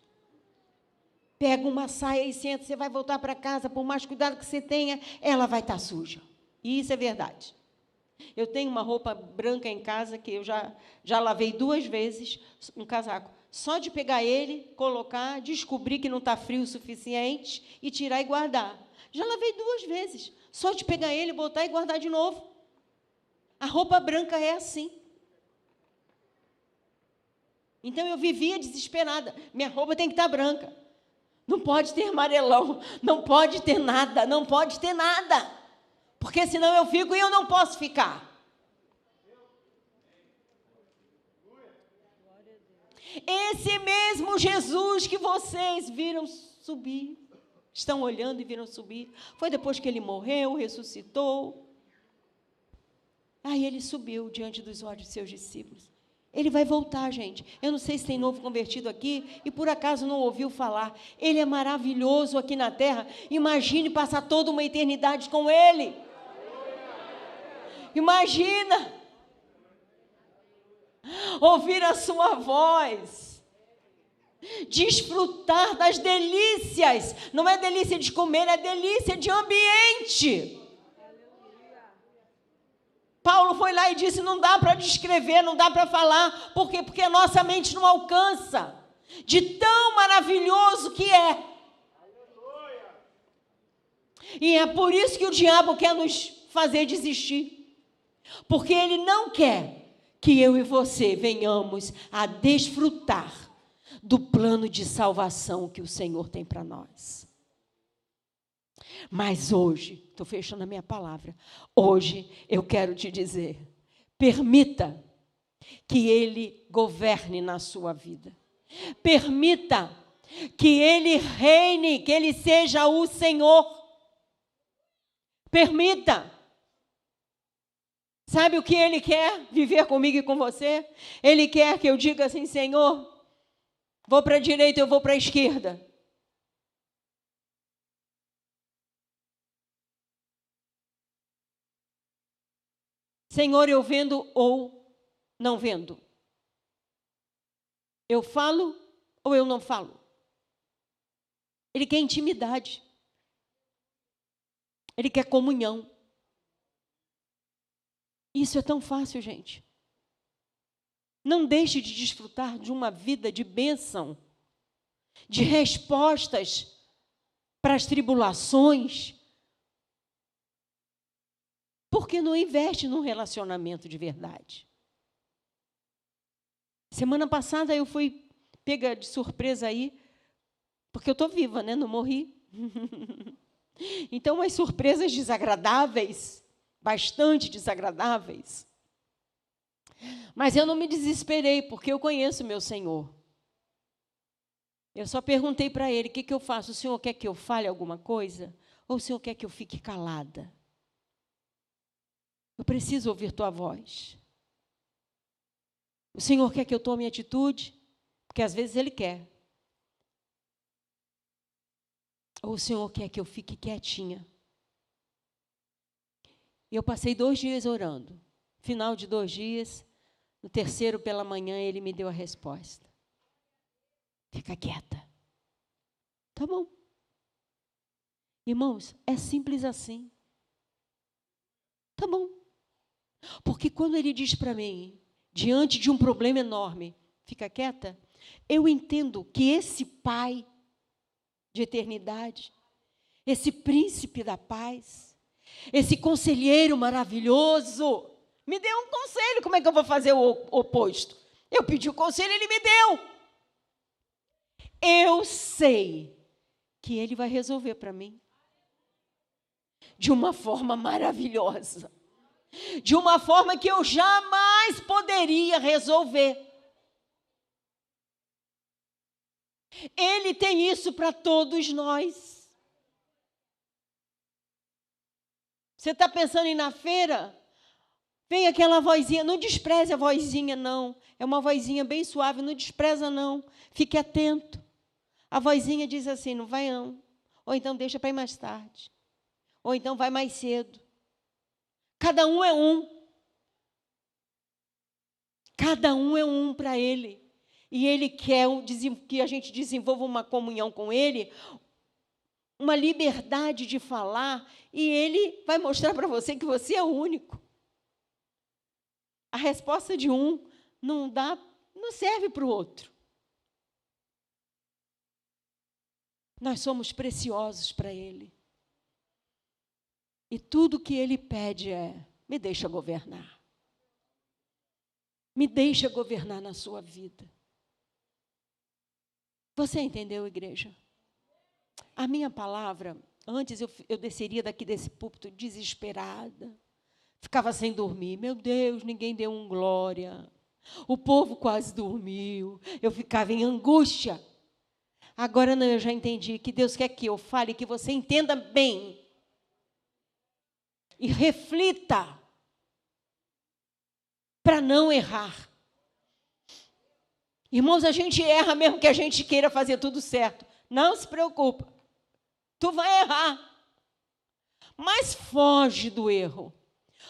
Pega uma saia e senta, você vai voltar para casa, por mais cuidado que você tenha, ela vai estar suja. E isso é verdade. Eu tenho uma roupa branca em casa, que eu já lavei 2 vezes, um casaco. Só de pegar ele, colocar, descobrir que não está frio o suficiente e tirar e guardar. Já lavei 2 vezes. Só de pegar ele, botar e guardar de novo. A roupa branca é assim. Então, eu vivia desesperada. Minha roupa tem que estar branca. Não pode ter amarelão, não pode ter nada, não pode ter nada. Porque senão eu fico e eu não posso ficar. Esse mesmo Jesus que vocês viram subir, estão olhando e viram subir, foi depois que ele morreu, ressuscitou. Aí ele subiu diante dos olhos de seus discípulos. Ele vai voltar, gente. Eu não sei se tem novo convertido aqui e por acaso não ouviu falar. Ele é maravilhoso aqui na terra. Imagine passar toda uma eternidade com ele. Imagina ouvir a sua voz, desfrutar das delícias. Não é delícia de comer, é delícia de ambiente. Paulo foi lá e disse, não dá para descrever, não dá para falar. Por quê? Porque a nossa mente não alcança de tão maravilhoso que é. E é por isso que o diabo quer nos fazer desistir. Porque ele não quer que eu e você venhamos a desfrutar do plano de salvação que o Senhor tem para nós. Mas hoje, estou fechando a minha palavra, hoje eu quero te dizer, permita que Ele governe na sua vida. Permita que Ele reine, que Ele seja o Senhor. Permita. Sabe o que Ele quer? Viver comigo e com você? Ele quer que eu diga assim, Senhor, vou para a direita, eu vou para a esquerda. Senhor, eu vendo ou não vendo? Eu falo ou eu não falo? Ele quer intimidade. Ele quer comunhão. Isso é tão fácil, gente. Não deixe de desfrutar de uma vida de bênção, de respostas para as tribulações, Porque não investe num relacionamento de verdade. Semana passada eu fui pega de surpresa aí, porque eu estou viva, né? Não morri. Então, umas surpresas desagradáveis, bastante desagradáveis. Mas eu não me desesperei, porque eu conheço meu Senhor. Eu só perguntei para ele, o que eu faço? O Senhor quer que eu fale alguma coisa? Ou o Senhor quer que eu fique calada? Eu preciso ouvir tua voz. O Senhor quer que eu tome atitude? Porque às vezes Ele quer. Ou o Senhor quer que eu fique quietinha? Eu passei 2 dias orando. Final de 2 dias, no terceiro pela manhã, Ele me deu a resposta. Fica quieta. Tá bom. Irmãos, é simples assim. Tá bom. Porque quando Ele diz para mim, diante de um problema enorme, fica quieta, eu entendo que esse Pai de eternidade, esse príncipe da paz, esse conselheiro maravilhoso, me deu um conselho. Como é que eu vou fazer o oposto? Eu pedi o conselho, Ele me deu. Eu sei que Ele vai resolver para mim de uma forma maravilhosa, de uma forma que eu jamais poderia resolver. Ele tem isso para todos nós. Você está pensando em ir na feira? Vem aquela vozinha, não despreze a vozinha, não. É uma vozinha bem suave, não despreza, não. Fique atento. A vozinha diz assim, não vai não. Ou então deixa para ir mais tarde. Ou então vai mais cedo. Cada um é um. Cada um é um para Ele. E Ele quer que a gente desenvolva uma comunhão com Ele, uma liberdade de falar, e Ele vai mostrar para você que você é o único. A resposta de um não serve para o outro. Nós somos preciosos para Ele. E tudo que Ele pede é, me deixa governar. Me deixa governar na sua vida. Você entendeu, igreja? A minha palavra, antes eu desceria daqui desse púlpito desesperada. Ficava sem dormir. Meu Deus, ninguém deu um glória. O povo quase dormiu. Eu ficava em angústia. Agora não, eu já entendi que Deus quer que eu fale, que você entenda bem. E reflita para não errar. Irmãos, a gente erra mesmo que a gente queira fazer tudo certo. Não se preocupa. Tu vai errar. Mas foge do erro.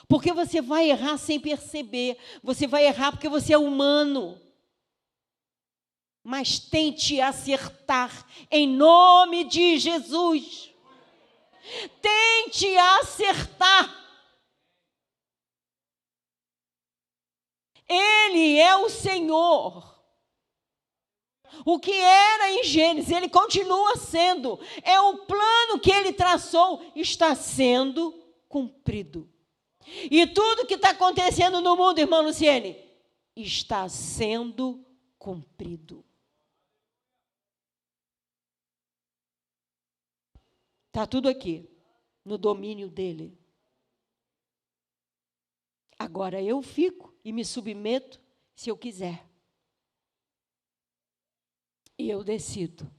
Porque você vai errar sem perceber. Você vai errar porque você é humano. Mas tente acertar em nome de Jesus. Tente acertar. Ele é o Senhor. O que era em Gênesis, Ele continua sendo. É o plano que Ele traçou, está sendo cumprido. E tudo que está acontecendo no mundo, irmã Luciene, está sendo cumprido. Está tudo aqui, no domínio dEle. Agora eu fico e me submeto se eu quiser. E eu decido.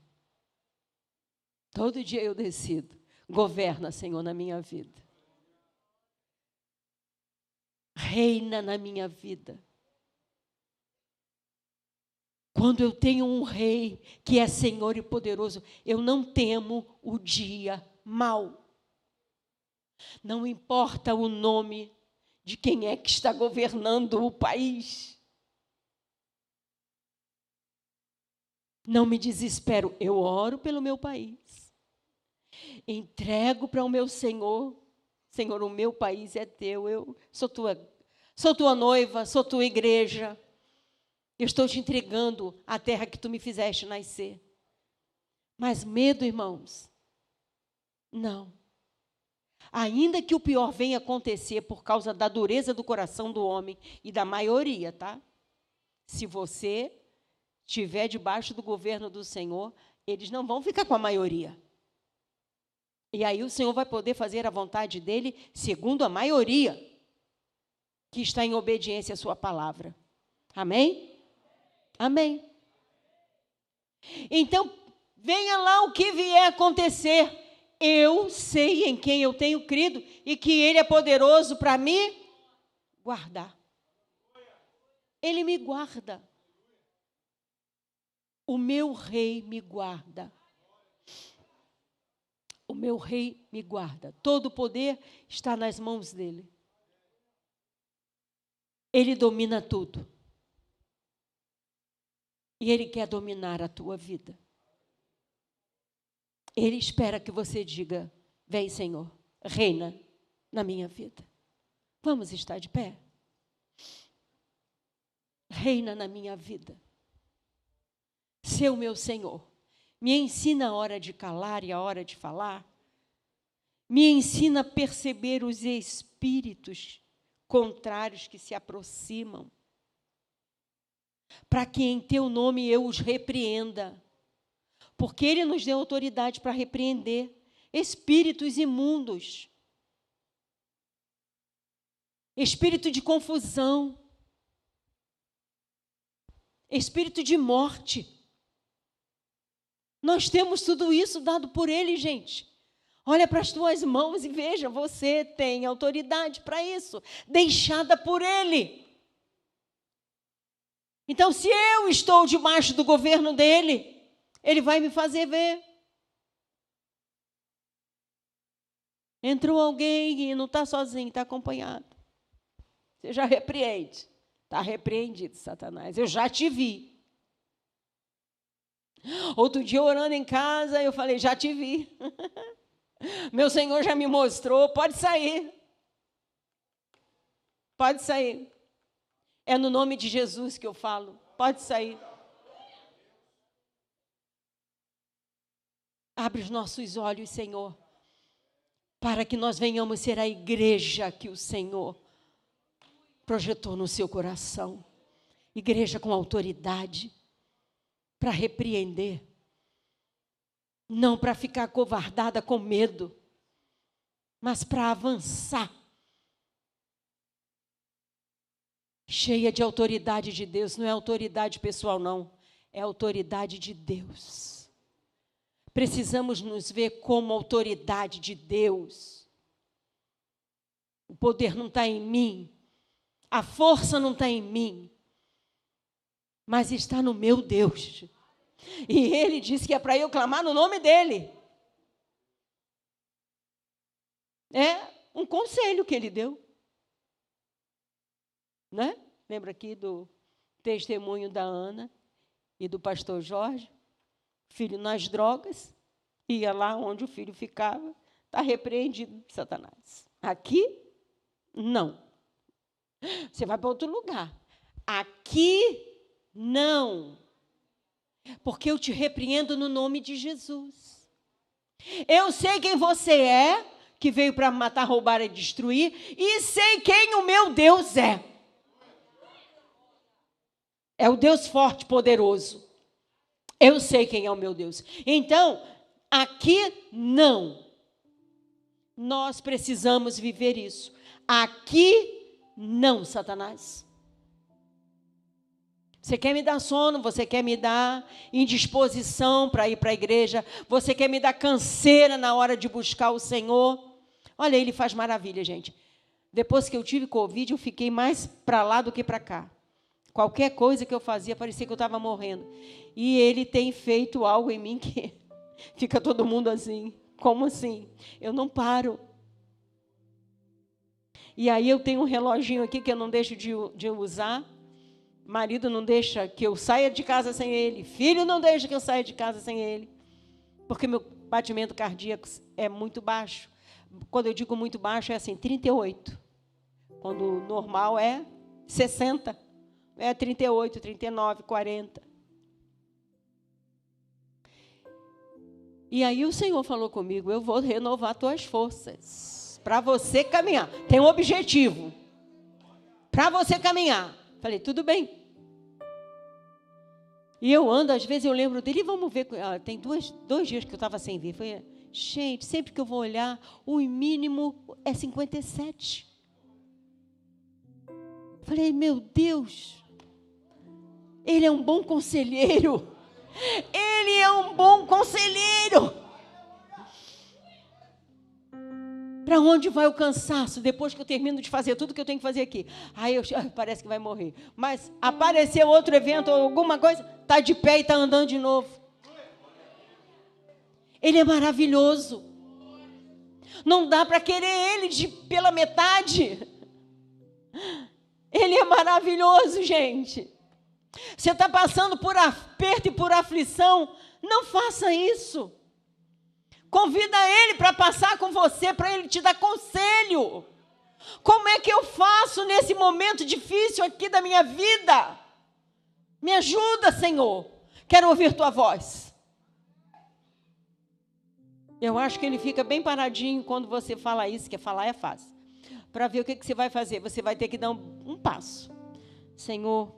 Todo dia eu decido. Governa, Senhor, na minha vida. Reina na minha vida. Quando eu tenho um rei que é Senhor e poderoso, eu não temo o dia mau. Não importa o nome de quem é que está governando o país. Não me desespero, eu oro pelo meu país. Entrego para o meu Senhor. Senhor, o meu país é teu, eu sou tua noiva, sou tua igreja. Eu estou te entregando a terra que tu me fizeste nascer. Mas medo, irmãos? Não. Ainda que o pior venha acontecer por causa da dureza do coração do homem e da maioria, tá? Se você estiver debaixo do governo do Senhor, eles não vão ficar com a maioria. E aí o Senhor vai poder fazer a vontade dele segundo a maioria que está em obediência à sua palavra. Amém? Amém. Então, venha lá o que vier acontecer, eu sei em quem eu tenho crido e que Ele é poderoso para me guardar. Ele me guarda. O meu rei me guarda. O meu rei me guarda. Todo o poder está nas mãos dele. Ele domina tudo. E ele quer dominar a tua vida. Ele espera que você diga: vem, Senhor, reina na minha vida. Vamos estar de pé? Reina na minha vida. Ser o meu Senhor. Me ensina a hora de calar e a hora de falar. Me ensina a perceber os espíritos contrários que se aproximam, para que em teu nome eu os repreenda. Porque Ele nos deu autoridade para repreender espíritos imundos, espírito de confusão, espírito de morte. Nós temos tudo isso dado por Ele, gente. Olha para as tuas mãos e veja, você tem autoridade para isso, deixada por Ele. Então, se eu estou debaixo do governo dEle, Ele vai me fazer ver. Entrou alguém e não está sozinho, está acompanhado. Você já repreende. Está repreendido, Satanás. Eu já te vi. Outro dia, orando em casa, eu falei: já te vi. Meu Senhor já me mostrou, pode sair. Pode sair. É no nome de Jesus que eu falo. Pode sair. Abre os nossos olhos, Senhor, para que nós venhamos ser a igreja que o Senhor projetou no seu coração. Igreja com autoridade, para repreender, não para ficar acovardada com medo, mas para avançar. Cheia de autoridade de Deus, não é autoridade pessoal, não, é autoridade de Deus. Precisamos nos ver como autoridade de Deus. O poder não está em mim, a força não está em mim, mas está no meu Deus. E Ele disse que é para eu clamar no nome dEle. É um conselho que Ele deu. Né? Lembra aqui do testemunho da Ana e do pastor Jorge? Filho nas drogas, ia lá onde o filho ficava, está repreendido, Satanás. Aqui, não. Você vai para outro lugar. Aqui, não. Porque eu te repreendo no nome de Jesus. Eu sei quem você é, que veio para matar, roubar e destruir, e sei quem o meu Deus é. É o Deus forte, poderoso. Eu sei quem é o meu Deus. Então, aqui não. Nós precisamos viver isso. Aqui não, Satanás. Você quer me dar sono, você quer me dar indisposição para ir para a igreja, você quer me dar canseira na hora de buscar o Senhor. Olha, Ele faz maravilha, gente. Depois que eu tive Covid, eu fiquei mais para lá do que para cá. Qualquer coisa que eu fazia, parecia que eu estava morrendo. E Ele tem feito algo em mim que fica todo mundo assim. Como assim? Eu não paro. E aí eu tenho um reloginho aqui que eu não deixo de usar. Marido não deixa que eu saia de casa sem ele. Filho não deixa que eu saia de casa sem ele. Porque meu batimento cardíaco é muito baixo. Quando eu digo muito baixo, é assim, 38. Quando o normal é 60. É 38, 39, 40. E aí o Senhor falou comigo: eu vou renovar tuas forças. para você caminhar. Tem um objetivo. Para você caminhar. Falei, tudo bem. E eu ando, às vezes eu lembro dele, vamos ver, tem dois dias que eu estava sem ver. Foi, gente, sempre que eu vou olhar, o mínimo é 57. Falei, meu Deus, ele é um bom conselheiro. Ele é um bom conselheiro. Para onde vai o cansaço depois que eu termino de fazer tudo que eu tenho que fazer aqui? Aí parece que vai morrer. Mas apareceu outro evento ou alguma coisa, está de pé e está andando de novo. Ele é maravilhoso. Não dá para querer ele pela metade. Ele é maravilhoso, gente. Você está passando por aperto e por aflição, não faça isso. Convida ele para passar com você, para ele te dar conselho. Como é que eu faço nesse momento difícil aqui da minha vida? Me ajuda, Senhor. Quero ouvir tua voz. Eu acho que ele fica bem paradinho quando você fala isso, que falar é fácil. Para ver o que você vai fazer. Você vai ter que dar um passo. Senhor,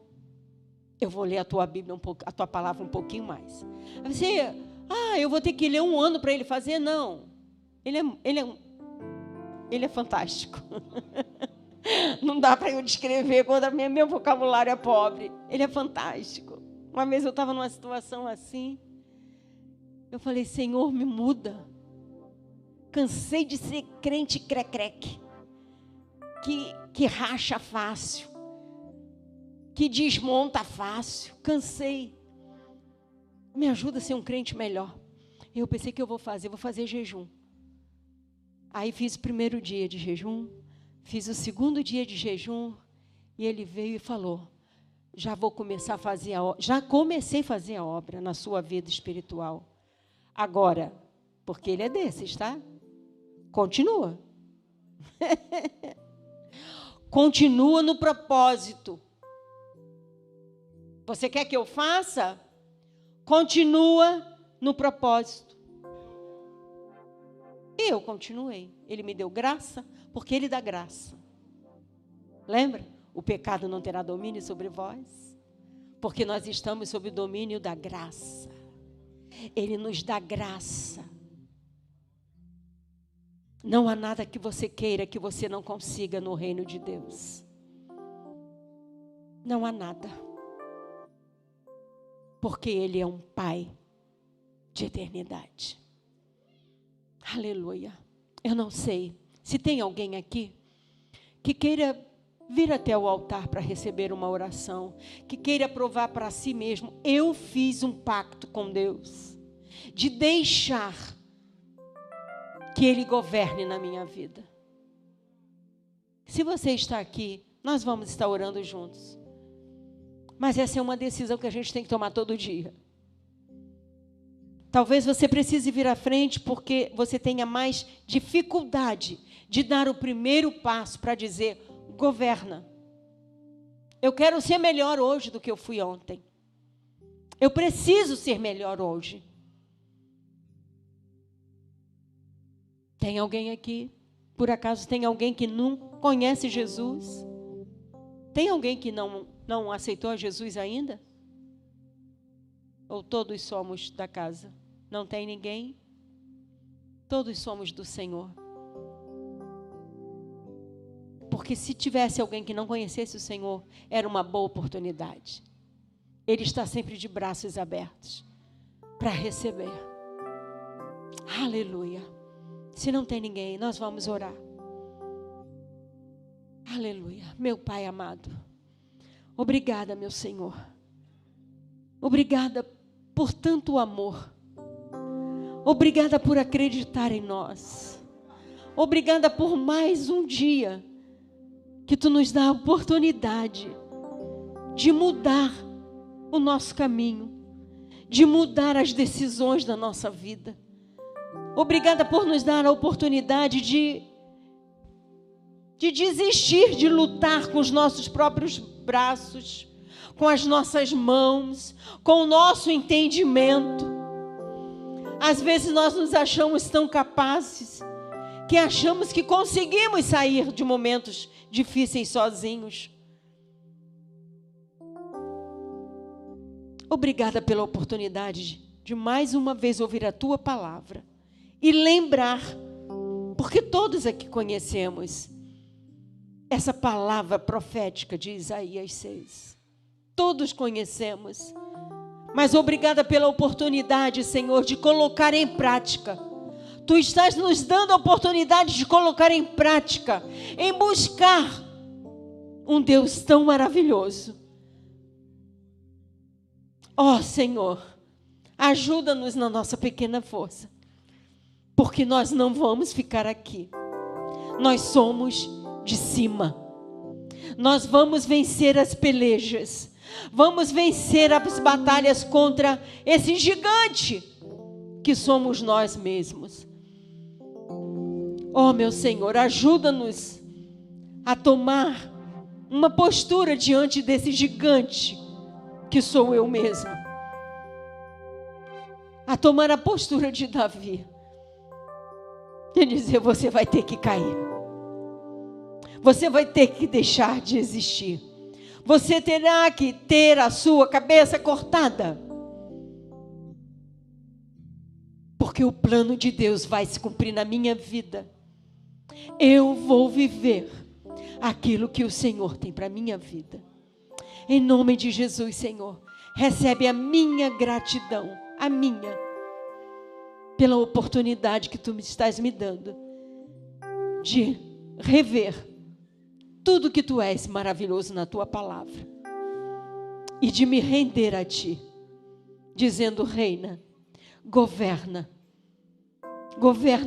eu vou ler a tua Bíblia a tua palavra um pouquinho mais. Você... eu vou ter que ler 1 ano para ele fazer? Não. Ele é fantástico. Não dá para eu descrever quando meu vocabulário é pobre. Ele é fantástico. Uma vez eu estava numa situação assim. Eu falei, Senhor, me muda. Cansei de ser crente crecreque. Que racha fácil. Que desmonta fácil. Cansei. Me ajuda a ser um crente melhor. Eu pensei que eu vou fazer jejum. Aí fiz o primeiro dia de jejum, fiz o segundo dia de jejum, e ele veio e falou, já comecei a fazer a obra na sua vida espiritual. Agora, porque ele é desses, tá? Continua. Continua no propósito. Você quer que eu faça? Continua no propósito. E eu continuei. Ele me deu graça, porque ele dá graça. Lembra? O pecado não terá domínio sobre vós, porque nós estamos sob o domínio da graça. Ele nos dá graça. Não há nada que você queira que você não consiga no reino de Deus. Não há nada. Porque Ele é um Pai de eternidade. Aleluia. Eu não sei se tem alguém aqui que queira vir até o altar para receber uma oração, que queira provar para si mesmo, eu fiz um pacto com Deus, de deixar que Ele governe na minha vida. Se você está aqui, nós vamos estar orando juntos. Mas essa é uma decisão que a gente tem que tomar todo dia. Talvez você precise vir à frente porque você tenha mais dificuldade de dar o primeiro passo para dizer, governa. Eu quero ser melhor hoje do que eu fui ontem. Eu preciso ser melhor hoje. Tem alguém aqui? Por acaso tem alguém que não conhece Jesus? Tem alguém que não aceitou a Jesus ainda? Ou todos somos da casa? Não tem ninguém? Todos somos do Senhor. Porque se tivesse alguém que não conhecesse o Senhor, era uma boa oportunidade. Ele está sempre de braços abertos para receber. Aleluia. Se não tem ninguém, nós vamos orar. Aleluia. Meu Pai amado, obrigada, meu Senhor. Obrigada por tanto amor. Obrigada por acreditar em nós. Obrigada por mais um dia que Tu nos dá a oportunidade de mudar o nosso caminho, de mudar as decisões da nossa vida. Obrigada por nos dar a oportunidade de desistir de lutar com os nossos próprios braços, com as nossas mãos, com o nosso entendimento. Às vezes nós nos achamos tão capazes que achamos que conseguimos sair de momentos difíceis sozinhos. Obrigada pela oportunidade de mais uma vez ouvir a tua palavra e lembrar, porque todos aqui conhecemos essa palavra profética de Isaías 6. Todos conhecemos. Mas obrigada pela oportunidade, Senhor, de colocar em prática. Tu estás nos dando a oportunidade de colocar em prática, em buscar um Deus tão maravilhoso. Ó Senhor, ajuda-nos na nossa pequena força, porque nós não vamos ficar aqui. Nós somos de cima. Nós vamos vencer as pelejas. Vamos vencer as batalhas contra esse gigante que somos nós mesmos. Ó meu Senhor, ajuda-nos a tomar uma postura diante desse gigante que sou eu mesmo. A tomar a postura de Davi e dizer: você vai ter que cair. Você vai ter que deixar de existir. Você terá que ter a sua cabeça cortada. Porque o plano de Deus vai se cumprir na minha vida. Eu vou viver aquilo que o Senhor tem para a minha vida. Em nome de Jesus, Senhor, recebe a minha gratidão, a minha, pela oportunidade que Tu me estás me dando de rever tudo que Tu és maravilhoso na Tua palavra e de me render a Ti, dizendo: reina, governa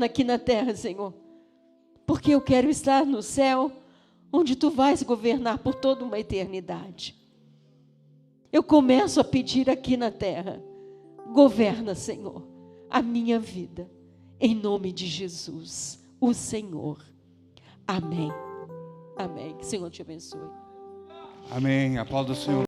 aqui na terra, Senhor, porque eu quero estar no céu, onde Tu vais governar por toda uma eternidade. Eu começo a pedir aqui na terra: governa, Senhor, a minha vida, em nome de Jesus, o Senhor. Amém. Amém. Que o Senhor te abençoe. Amém. Aplauda o Senhor.